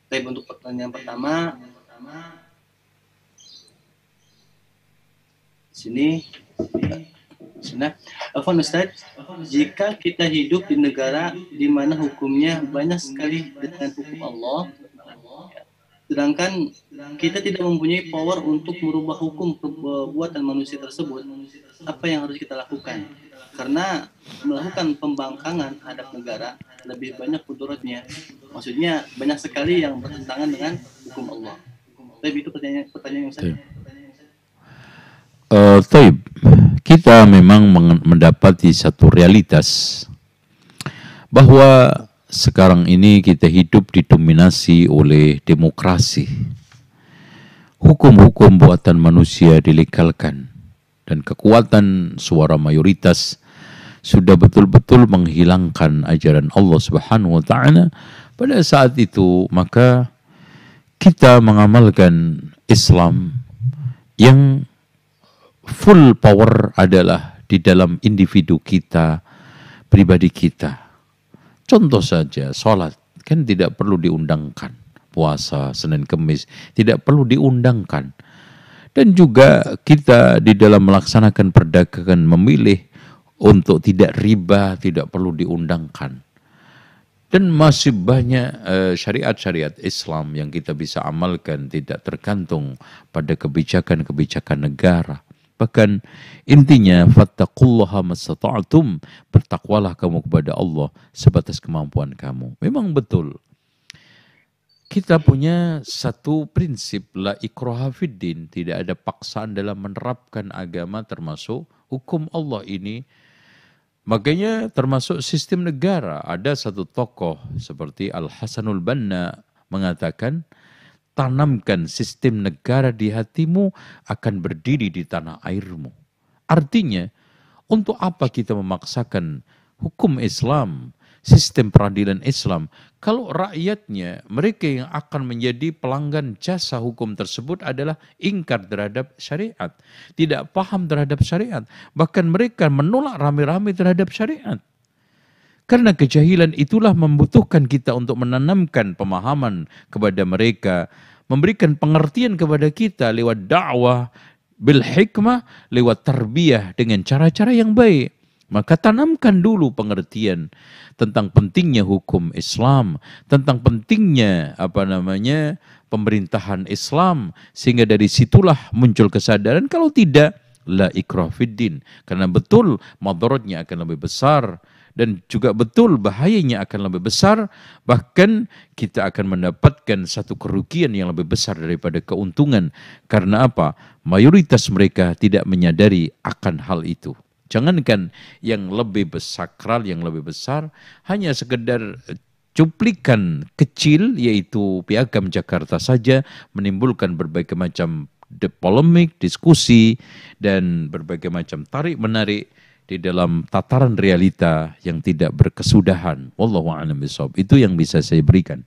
Tapi untuk pertanyaan pertama, sini, Afwan Ustaz, jika kita hidup di negara di mana hukumnya banyak sekali dengan hukum Allah, sedangkan kita tidak mempunyai power untuk merubah hukum perbuatan manusia tersebut, apa yang harus kita lakukan? Karena melakukan pembangkangan terhadap negara lebih banyak kuduratnya. Maksudnya banyak sekali yang bertentangan dengan hukum Allah. Tapi itu pertanyaan yang saya. Taib, kita memang mendapati satu realitas bahwa sekarang ini kita hidup didominasi oleh demokrasi. Hukum-hukum buatan manusia dilegalkan dan kekuatan suara mayoritas sudah betul-betul menghilangkan ajaran Allah Subhanahu wa taala. Pada saat itu maka kita mengamalkan Islam yang full power adalah di dalam individu kita, pribadi kita. Contoh saja, sholat kan tidak perlu diundangkan. Puasa, Senin, Kemis tidak perlu diundangkan. Dan juga kita di dalam melaksanakan perdagangan memilih untuk tidak riba, tidak perlu diundangkan. Dan masih banyak syariat-syariat Islam yang kita bisa amalkan tidak tergantung pada kebijakan-kebijakan negara. Bahkan intinya fattaqullaha mastata'tum, bertakwalah kamu kepada Allah sebatas kemampuan kamu. Memang betul. Kita punya satu prinsip la ikraha fiddin, tidak ada paksaan dalam menerapkan agama termasuk hukum Allah ini. Makanya termasuk sistem negara, ada satu tokoh seperti Al-Hasanul Banna mengatakan, tanamkan sistem negara di hatimu akan berdiri di tanah airmu. Artinya, untuk apa kita memaksakan hukum Islam, sistem peradilan Islam, kalau rakyatnya, mereka yang akan menjadi pelanggan jasa hukum tersebut adalah ingkar terhadap syariat, tidak paham terhadap syariat, bahkan mereka menolak rame-rame terhadap syariat. Karena kejahilan itulah membutuhkan kita untuk menanamkan pemahaman kepada mereka, memberikan pengertian kepada kita lewat dakwah, bil hikmah, lewat tarbiyah dengan cara-cara yang baik. Maka tanamkan dulu pengertian tentang pentingnya hukum Islam, tentang pentingnya pemerintahan Islam, sehingga dari situlah muncul kesadaran. Kalau tidak, la ikrah fiddin, karena betul madaratnya akan lebih besar dan juga betul bahayanya akan lebih besar, bahkan kita akan mendapatkan satu kerugian yang lebih besar daripada keuntungan. Karena apa? Mayoritas mereka tidak menyadari akan hal itu. Jangankan yang lebih sakral, yang lebih besar, hanya sekedar cuplikan kecil, yaitu Piagam Jakarta saja, menimbulkan berbagai macam polemik, diskusi, dan berbagai macam tarik-menarik di dalam tataran realita yang tidak berkesudahan. Wallahu a'lam bishawab. Itu yang bisa saya berikan.